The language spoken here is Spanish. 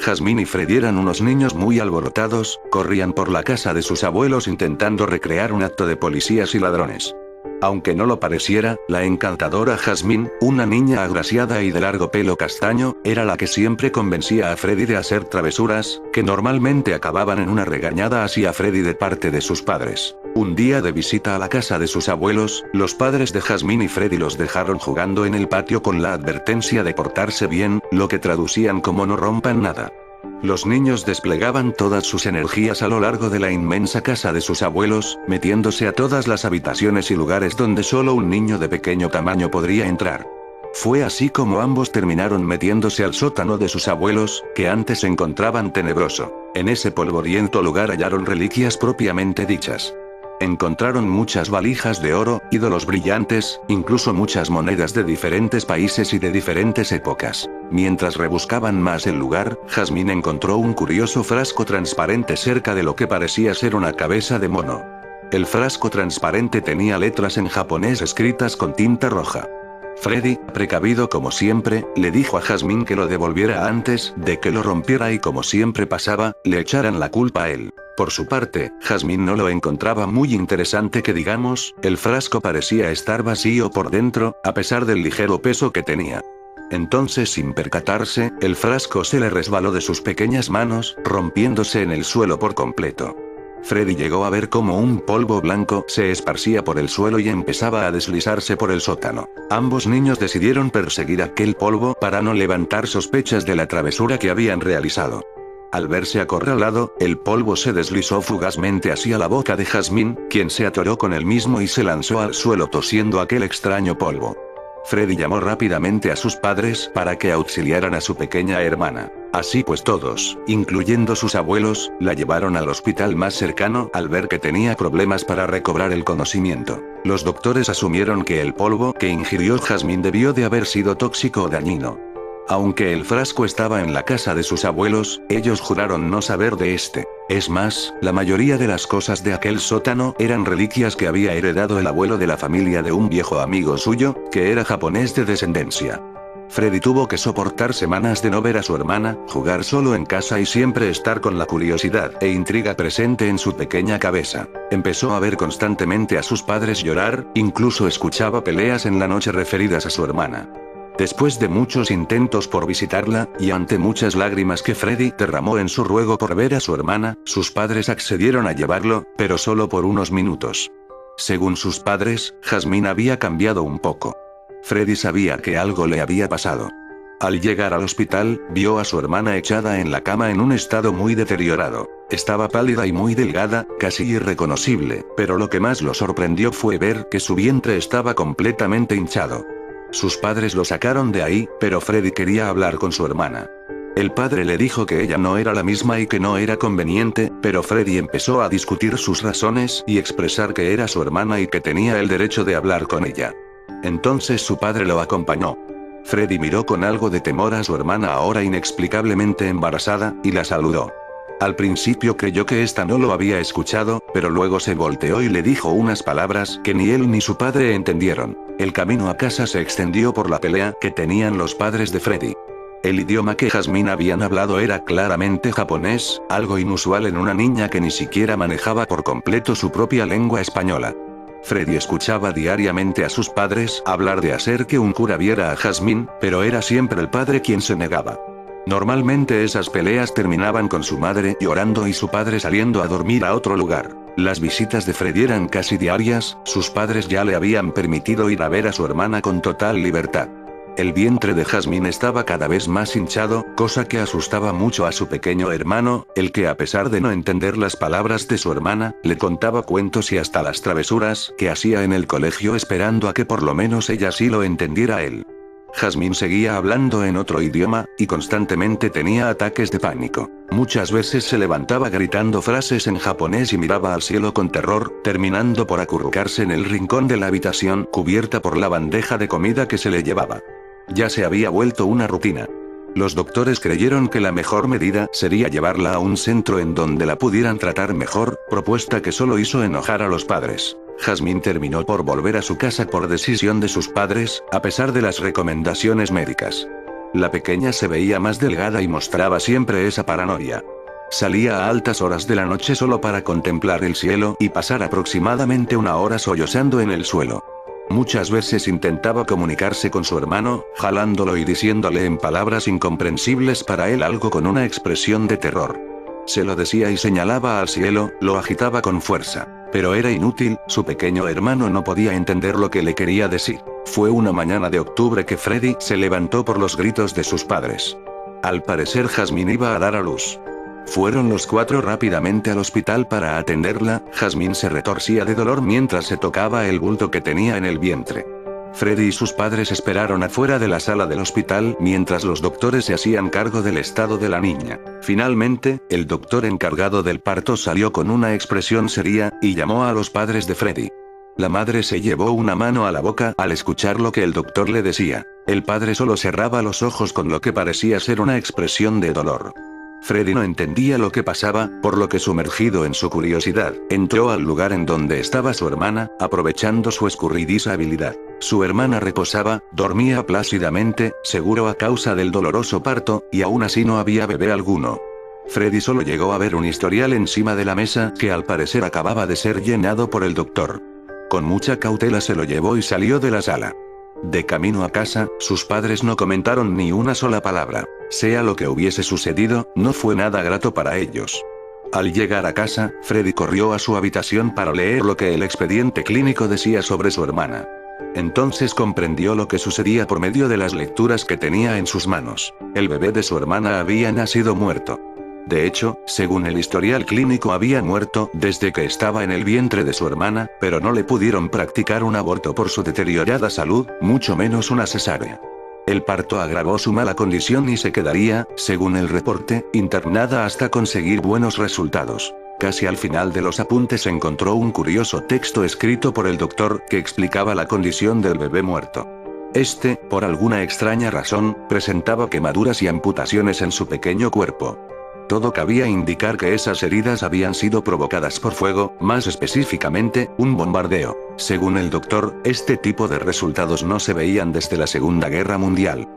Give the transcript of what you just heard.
Jasmine y Freddy eran unos niños muy alborotados, corrían por la casa de sus abuelos intentando recrear un acto de policías y ladrones. Aunque no lo pareciera, la encantadora Jasmine, una niña agraciada y de largo pelo castaño, era la que siempre convencía a Freddy de hacer travesuras, que normalmente acababan en una regañada hacia Freddy de parte de sus padres. Un día de visita a la casa de sus abuelos, los padres de Jasmine y Freddy los dejaron jugando en el patio con la advertencia de portarse bien, lo que traducían como no rompan nada. Los niños desplegaban todas sus energías a lo largo de la inmensa casa de sus abuelos, metiéndose a todas las habitaciones y lugares donde solo un niño de pequeño tamaño podría entrar. Fue así como ambos terminaron metiéndose al sótano de sus abuelos, que antes se encontraban tenebroso. En ese polvoriento lugar hallaron reliquias propiamente dichas. Encontraron muchas valijas de oro, ídolos brillantes, incluso muchas monedas de diferentes países y de diferentes épocas. Mientras rebuscaban más el lugar, Jasmine encontró un curioso frasco transparente cerca de lo que parecía ser una cabeza de mono. El frasco transparente tenía letras en japonés escritas con tinta roja. Freddy, precavido como siempre, le dijo a Jasmine que lo devolviera antes de que lo rompiera y como siempre pasaba, le echaran la culpa a él. Por su parte, Jasmine no lo encontraba muy interesante que digamos, el frasco parecía estar vacío por dentro, a pesar del ligero peso que tenía. Entonces sin percatarse, el frasco se le resbaló de sus pequeñas manos, rompiéndose en el suelo por completo. Freddy llegó a ver cómo un polvo blanco se esparcía por el suelo y empezaba a deslizarse por el sótano. Ambos niños decidieron perseguir aquel polvo para no levantar sospechas de la travesura que habían realizado. Al verse acorralado, el polvo se deslizó fugazmente hacia la boca de Jasmine, quien se atoró con él mismo y se lanzó al suelo tosiendo aquel extraño polvo. Freddy llamó rápidamente a sus padres para que auxiliaran a su pequeña hermana. Así pues todos, incluyendo sus abuelos, la llevaron al hospital más cercano al ver que tenía problemas para recobrar el conocimiento. Los doctores asumieron que el polvo que ingirió Jasmine debió de haber sido tóxico o dañino. Aunque el frasco estaba en la casa de sus abuelos, ellos juraron no saber de este. Es más, la mayoría de las cosas de aquel sótano eran reliquias que había heredado el abuelo de la familia de un viejo amigo suyo, que era japonés de descendencia. Freddy tuvo que soportar semanas de no ver a su hermana, jugar solo en casa y siempre estar con la curiosidad e intriga presente en su pequeña cabeza. Empezó a ver constantemente a sus padres llorar, incluso escuchaba peleas en la noche referidas a su hermana. Después de muchos intentos por visitarla, y ante muchas lágrimas que Freddy derramó en su ruego por ver a su hermana, sus padres accedieron a llevarlo, pero solo por unos minutos. Según sus padres, Jasmine había cambiado un poco. Freddy sabía que algo le había pasado. Al llegar al hospital, vio a su hermana echada en la cama en un estado muy deteriorado. Estaba pálida y muy delgada, casi irreconocible, pero lo que más lo sorprendió fue ver que su vientre estaba completamente hinchado. Sus padres lo sacaron de ahí, pero Freddy quería hablar con su hermana. El padre le dijo que ella no era la misma y que no era conveniente, pero Freddy empezó a discutir sus razones y expresar que era su hermana y que tenía el derecho de hablar con ella. Entonces su padre lo acompañó. Freddy miró con algo de temor a su hermana ahora inexplicablemente embarazada, y la saludó. Al principio creyó que ésta no lo había escuchado, pero luego se volteó y le dijo unas palabras que ni él ni su padre entendieron. El camino a casa se extendió por la pelea que tenían los padres de Freddy. El idioma que Jasmine habían hablado era claramente japonés, algo inusual en una niña que ni siquiera manejaba por completo su propia lengua española. Freddy escuchaba diariamente a sus padres hablar de hacer que un cura viera a Jasmine, pero era siempre el padre quien se negaba. Normalmente esas peleas terminaban con su madre llorando y su padre saliendo a dormir a otro lugar. Las visitas de Freddy eran casi diarias, sus padres ya le habían permitido ir a ver a su hermana con total libertad. El vientre de Jasmine estaba cada vez más hinchado, cosa que asustaba mucho a su pequeño hermano, el que a pesar de no entender las palabras de su hermana, le contaba cuentos y hasta las travesuras que hacía en el colegio esperando a que por lo menos ella sí lo entendiera él. Jasmine seguía hablando en otro idioma, y constantemente tenía ataques de pánico. Muchas veces se levantaba gritando frases en japonés y miraba al cielo con terror, terminando por acurrucarse en el rincón de la habitación cubierta por la bandeja de comida que se le llevaba. Ya se había vuelto una rutina. Los doctores creyeron que la mejor medida sería llevarla a un centro en donde la pudieran tratar mejor, propuesta que solo hizo enojar a los padres. Jasmine terminó por volver a su casa por decisión de sus padres, a pesar de las recomendaciones médicas. La pequeña se veía más delgada y mostraba siempre esa paranoia. Salía a altas horas de la noche solo para contemplar el cielo y pasar aproximadamente una hora sollozando en el suelo. Muchas veces intentaba comunicarse con su hermano, jalándolo y diciéndole en palabras incomprensibles para él algo con una expresión de terror. Se lo decía y señalaba al cielo, lo agitaba con fuerza. Pero era inútil, su pequeño hermano no podía entender lo que le quería decir. Fue una mañana de octubre que Freddy se levantó por los gritos de sus padres. Al parecer Jasmine iba a dar a luz. Fueron los cuatro rápidamente al hospital para atenderla. Jasmine se retorcía de dolor mientras se tocaba el bulto que tenía en el vientre. Freddy y sus padres esperaron afuera de la sala del hospital mientras los doctores se hacían cargo del estado de la niña. Finalmente, el doctor encargado del parto salió con una expresión seria, y llamó a los padres de Freddy. La madre se llevó una mano a la boca al escuchar lo que el doctor le decía. El padre solo cerraba los ojos con lo que parecía ser una expresión de dolor. Freddy no entendía lo que pasaba, por lo que sumergido en su curiosidad, entró al lugar en donde estaba su hermana, aprovechando su escurridiza habilidad. Su hermana reposaba, dormía plácidamente, seguro a causa del doloroso parto, y aún así no había bebé alguno. Freddy solo llegó a ver un historial encima de la mesa que al parecer acababa de ser llenado por el doctor. Con mucha cautela se lo llevó y salió de la sala. De camino a casa, sus padres no comentaron ni una sola palabra. Sea lo que hubiese sucedido, no fue nada grato para ellos. Al llegar a casa, Freddy corrió a su habitación para leer lo que el expediente clínico decía sobre su hermana. Entonces comprendió lo que sucedía por medio de las lecturas que tenía en sus manos. El bebé de su hermana había nacido muerto. De hecho, según el historial clínico había muerto desde que estaba en el vientre de su hermana, pero no le pudieron practicar un aborto por su deteriorada salud, mucho menos una cesárea. El parto agravó su mala condición y se quedaría, según el reporte, internada hasta conseguir buenos resultados. Casi al final de los apuntes encontró un curioso texto escrito por el doctor que explicaba la condición del bebé muerto. Este, por alguna extraña razón, presentaba quemaduras y amputaciones en su pequeño cuerpo. Todo cabía indicar que esas heridas habían sido provocadas por fuego, más específicamente, un bombardeo. Según el doctor, este tipo de resultados no se veían desde la Segunda Guerra Mundial.